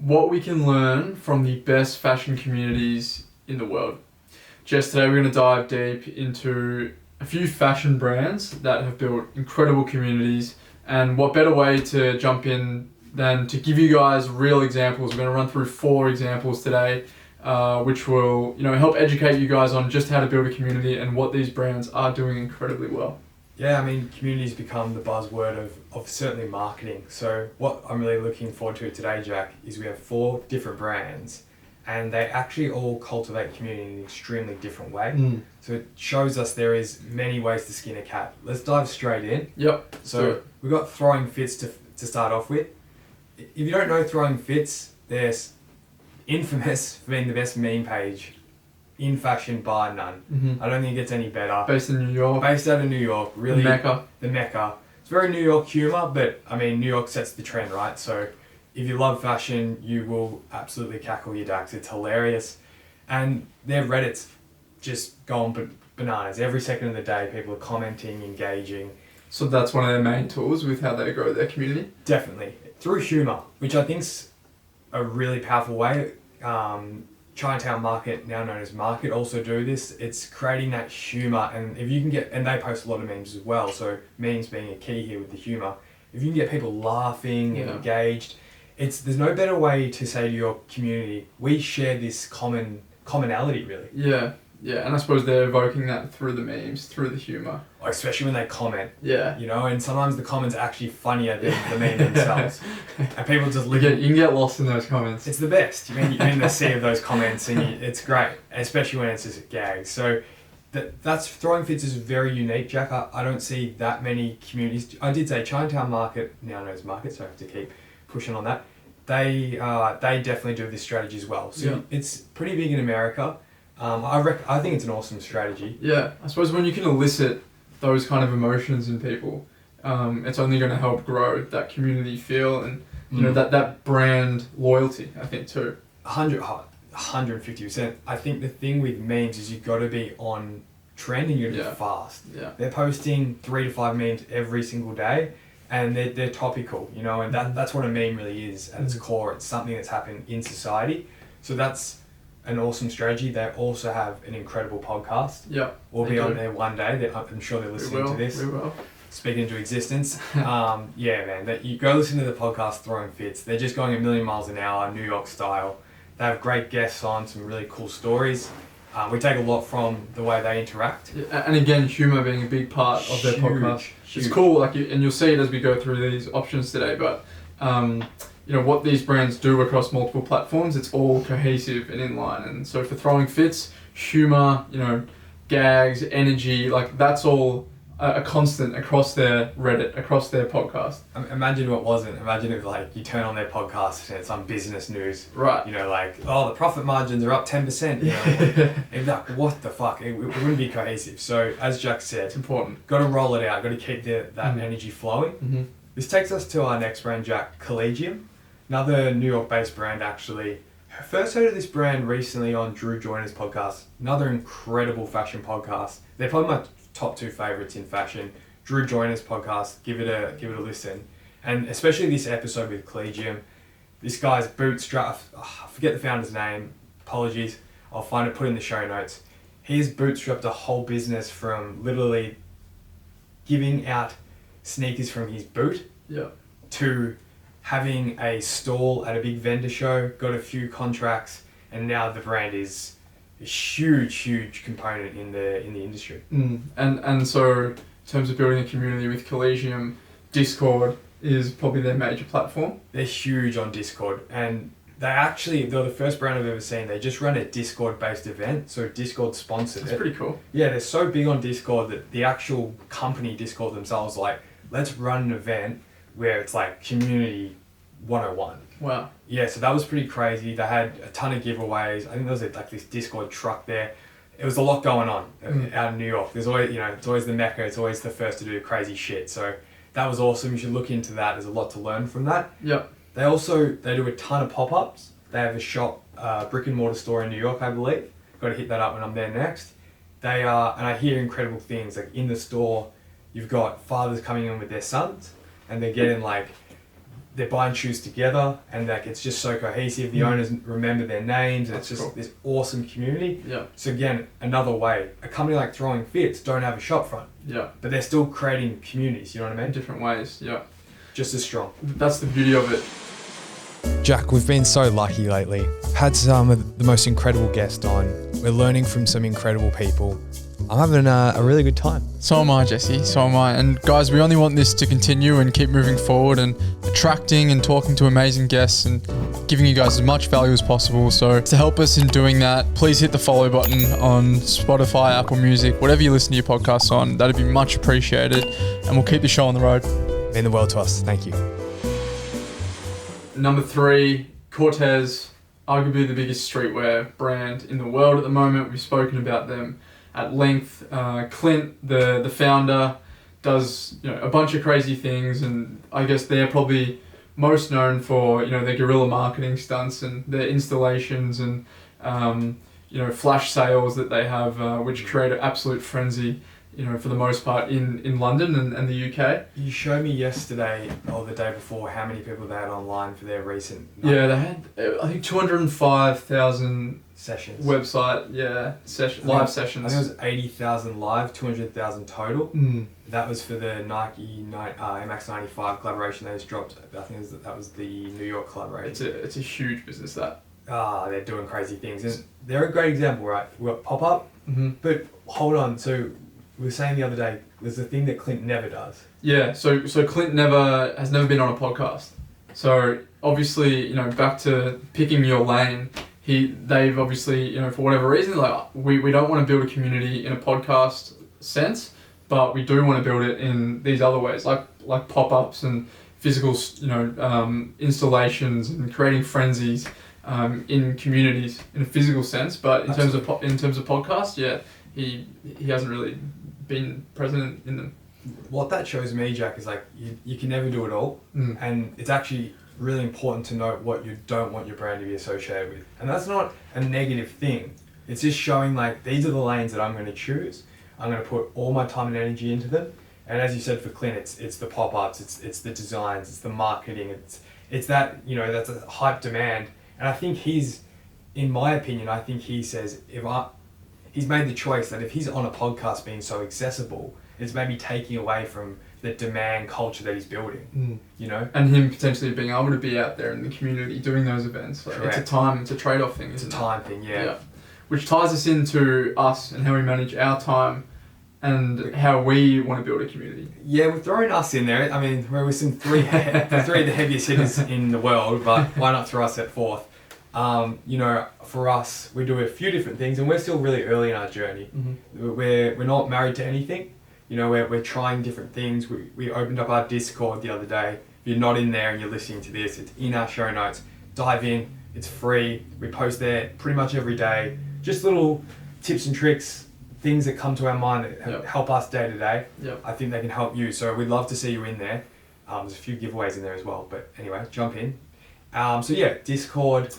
what we can learn from the best fashion communities in the world. Jess, today we're going to dive deep into a few fashion brands that have built incredible communities, and what better way to jump in than to give you guys real examples. We're going to run through 4 examples today, which will help educate you guys on just how to build a community and what these brands are doing incredibly well. Yeah, I mean, community's become the buzzword of certainly marketing. So what I'm really looking forward to today, Jack, is we have 4 different brands, and they actually all cultivate community in an extremely different way. So it shows us there is many ways to skin a cat. Let's dive straight in. Yep. So we've got Throwing Fits to start off with. If you don't know Throwing Fits, they're infamous for being the best meme page in fashion bar none. I don't think it gets any better. Based in New York. Based out of New York, really. The Mecca. It's very New York humor, but I mean, New York sets the trend, right? So if you love fashion, you will absolutely cackle your ducks. It's hilarious. And their Reddit's just going bananas. Every second of the day, people are commenting, engaging. So that's one of their main tools with how they grow their community? Definitely. Through humor, which I think's a really powerful way. Chinatown Market, now known as Market, also do this. It's creating that humor, and if you can get, and they post a lot of memes as well, so memes being a key here with the humor. If you can get people laughing and engaged, there's no better way to say to your community, we share this commonality, really. Yeah, and I suppose they're evoking that through the memes, through the humor. Especially when they comment. Yeah. And sometimes the comments are actually funnier than the meme themselves. And people just look you can get lost in those comments. It's the best. You're in the sea of those comments, and it's great, especially when it's just a gag. So that's Throwing Fits is very unique, Jack. I don't see that many communities. I did say Chinatown Market, now known as Market, so I have to keep pushing on that. They definitely do this strategy as well. So it's pretty big in America. I think it's an awesome strategy. Yeah, I suppose when you can elicit those kind of emotions in people, it's only going to help grow that community feel and that brand loyalty, I think, too. 150%. I think the thing with memes is you've got to be on trend and you've got to be fast. Yeah. They're posting 3 to 5 memes every single day, and they're topical, and that's what a meme really is at its core. It's something that's happened in society. So that's an awesome strategy. They also have an incredible podcast. Yeah. We'll be on there one day. I'm sure they're listening to this. We will. Speaking into existence. Man, you go listen to the podcast Throwing Fits. They're just going a million miles an hour, New York style. They have great guests on, some really cool stories. We take a lot from the way they interact. Yeah, and again, humour being a big part of their podcast. Huge. It's cool, and you'll see it as we go through these options today, but what these brands do across multiple platforms, it's all cohesive and in line. And so for Throwing Fits, humour, gags, energy, that's all a constant across their Reddit, across their podcast. Imagine what wasn't. Imagine if you turn on their podcast and it's on business news. Right. The profit margins are up 10%. And what the fuck? It wouldn't be cohesive. So as Jack said, it's important. Got to roll it out. Got to keep that energy flowing. This takes us to our next brand, Jack, Collegium. Another New York-based brand, actually. First heard of this brand recently on Drew Joyner's podcast. Another incredible fashion podcast. They're probably my top 2 favorites in fashion. Drew Joyner's podcast. Give it a listen. And especially this episode with Collegium. This guy's bootstrapped. I forget the founder's name. Apologies. I'll find it, put in the show notes. He's bootstrapped a whole business from literally giving out sneakers from his boot to having a stall at a big vendor show, got a few contracts, and now the brand is a huge component in the industry. And so in terms of building a community with Collegium, Discord is probably their major platform. They're huge on Discord, and they're the first brand I've ever seen. They just run a Discord-based event, so Discord sponsored it. That's pretty cool. Yeah, they're so big on Discord that the actual company Discord themselves let's run an event where it's community 101. Wow. Yeah, so that was pretty crazy. They had a ton of giveaways. I think there was this Discord truck there. It was a lot going on out in New York. There's always, it's always the Mecca. It's always the first to do crazy shit. So that was awesome. You should look into that. There's a lot to learn from that. Yep. They do a ton of pop-ups. They have a shop, brick and mortar store in New York, I believe. Got to hit that up when I'm there next. They are, and I hear incredible things. In the store, you've got fathers coming in with their sons, and they're getting they're buying shoes together, and like it's just so cohesive. The owners remember their names, and it's just this awesome community. Yeah. So again, another way, a company like Throwing Fits don't have a shop front. Yeah. But they're still creating communities, you know what I mean? Different ways, yeah. Just as strong. That's the beauty of it. Jack, we've been so lucky lately. Had some of the most incredible guests on. We're learning from some incredible people. I'm having a really good time. So am I, Jesse. So am I. And guys, we only want this to continue and keep moving forward and attracting and talking to amazing guests and giving you guys as much value as possible. So to help us in doing that, please hit the follow button on Spotify, Apple Music, whatever you listen to your podcasts on. That'd be much appreciated. And we'll keep the show on the road. Mean the world to us. Thank you. Number 3, Corteiz, arguably the biggest streetwear brand in the world at the moment. We've spoken about them at length. Clint, the founder, does a bunch of crazy things, and I guess they're probably most known for their guerrilla marketing stunts and their installations and flash sales that they have, which create an absolute frenzy. For the most part in London and the UK. You showed me yesterday or the day before how many people they had online for their recent... Yeah, they had, I think, 205,000 sessions. Website, live sessions. I think it was 80,000 live, 200,000 total. That was for the Nike MX 95 collaboration they just dropped. I think that was the New York collaboration. It's a huge business, that. They're doing crazy things. And they're a great example, right? We've got pop-up, but hold on, so... We were saying the other day, there's a thing that Clint never does. Yeah, so Clint has never been on a podcast. So obviously, back to picking your lane, they've obviously, for whatever reason, like we don't want to build a community in a podcast sense, but we do want to build it in these other ways, like pop-ups and physical, installations and creating frenzies in communities in a physical sense. But in terms of podcasts, yeah, he hasn't really been present in them. What that shows me, Jack, is like you can never do it all, and it's actually really important to know what you don't want your brand to be associated with. And that's not a negative thing. It's just showing like these are the lanes that I'm going to choose. I'm going to put all my time and energy into them. And as you said for Clint, it's the pop-ups, it's the designs, it's the marketing, it's that that's a hype demand. And I think in my opinion, I think he says he's made the choice that if he's on a podcast being so accessible, it's maybe taking away from the demand culture that he's building, And him potentially being able to be out there in the community doing those events. Like, it's a trade-off thing, isn't it? It's a time thing, yeah. Which ties us into us and how we manage our time and how we want to build a community. Yeah, we're throwing us in there. I mean, we're with three of the heaviest hitters in the world, but why not throw us at fourth? For us, we do a few different things, and we're still really early in our journey. We're not married to anything. We're trying different things. We opened up our Discord the other day. If you're not in there and you're listening to this, it's in our show notes. Dive in. It's free. We post there pretty much every day. Just little tips and tricks, things that come to our mind that help us day to day. I think they can help you. So we'd love to see you in there. There's a few giveaways in there as well. But anyway, jump in. Discord.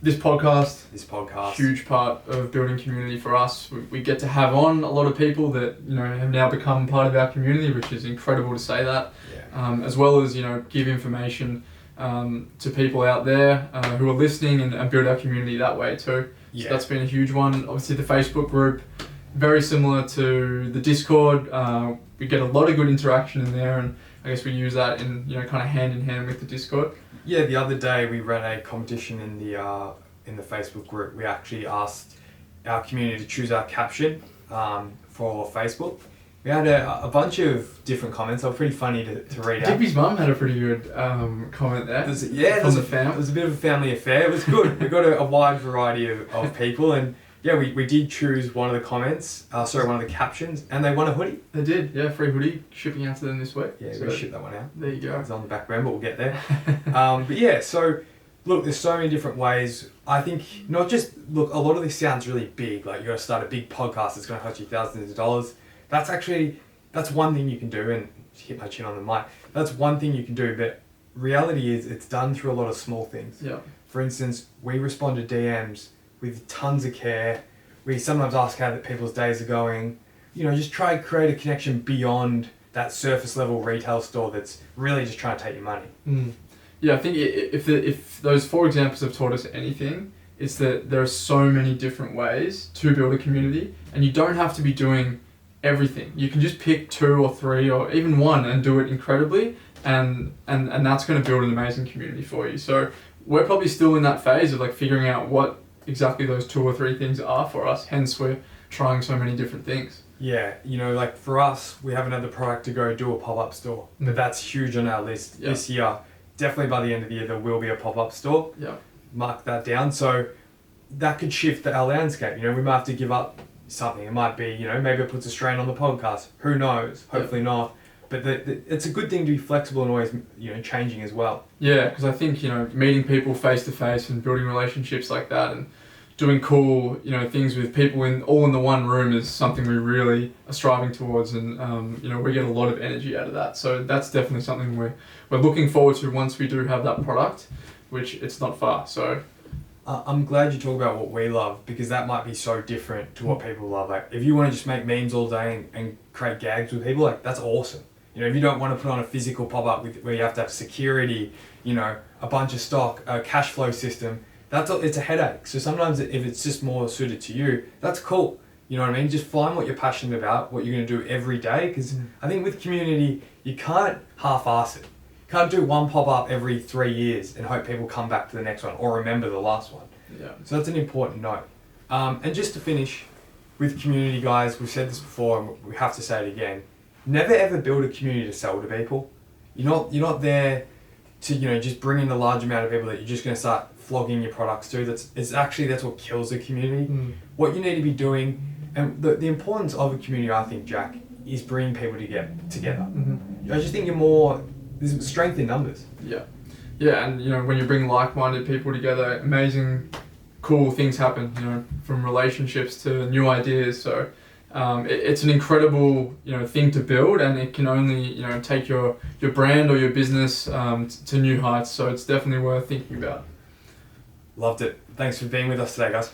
This podcast, huge part of building community for us. We get to have on a lot of people that have now become part of our community, which is incredible to say that. As well as give information to people out there who are listening and build our community that way too. So that's been a huge one. Obviously, the Facebook group, very similar to the Discord. We get a lot of good interaction in there, and I guess we use that in kind of hand in hand with the Discord. Yeah, the other day we ran a competition in the Facebook group. We actually asked our community to choose our caption for Facebook. We had a bunch of different comments. They were pretty funny to read out. Dippy's mum had a pretty good comment there. It was a bit of a family affair. It was good. We got a wide variety of people, and we did choose one of the comments. One of the captions, and they won a hoodie. They did, yeah, free hoodie shipping out to them this week. Yeah, so we shipped that one out. There you go. It's on the back burner, but we'll get there. So look, there's so many different ways. I think a lot of this sounds really big. Like you got to start a big podcast that's going to cost you thousands of dollars. That's one thing you can do, and hit my chin on the mic. That's one thing you can do, but reality is it's done through a lot of small things. Yeah. For instance, we respond to DMs with tons of care. We sometimes ask how people's days are going. Just try to create a connection beyond that surface level retail store that's really just trying to take your money. Yeah, I think if those 4 examples have taught us anything, it's that there are so many different ways to build a community, and you don't have to be doing everything. You can just pick 2 or 3 or even 1 and do it incredibly, and that's going to build an amazing community for you. So we're probably still in that phase of like figuring out what exactly those 2 or 3 things are for us. Hence, we're trying so many different things. Yeah, you know, like for us, we haven't had the product to go do a pop-up store, but that's huge on our list this year. Definitely by the end of the year, there will be a pop-up store. Yeah. Mark that down. So that could shift our landscape. You know, we might have to give up something. It might be, you know, maybe it puts a strain on the podcast. Who knows? Hopefully not. But it's a good thing to be flexible and always, you know, changing as well. Yeah, because I think, you know, meeting people face to face and building relationships like that and doing cool, you know, things with people all in the one room is something we really are striving towards, and you know, we get a lot of energy out of that. So that's definitely something we're looking forward to once we do have that product, which it's not far. So I'm glad you talk about what we love, because that might be so different to what people love. Like if you want to just make memes all day and create gags with people, like that's awesome. You know, if you don't want to put on a physical pop-up where you have to have security, you know, a bunch of stock, a cash flow system, it's a headache. So sometimes if it's just more suited to you, that's cool. You know what I mean? Just find what you're passionate about, what you're going to do every day. Because I think with community, you can't half-ass it. You can't do one pop-up every 3 years and hope people come back to the next one or remember the last one. Yeah. So that's an important note. And just to finish with community, guys, we've said this before and we have to say it again. Never ever build a community to sell to people. You're not there to, you know, just bring in a large amount of people that you're just going to start flogging your products to. That's what kills a community. What you need to be doing, and the importance of a community, I think, Jack, is bringing people together. I just think there's strength in numbers. Yeah, and you know, when you bring like-minded people together, amazing, cool things happen. You know, from relationships to new ideas. So it's an incredible, you know, thing to build, and it can only, you know, take your brand or your business to new heights. So it's definitely worth thinking about. Loved it. Thanks for being with us today, guys.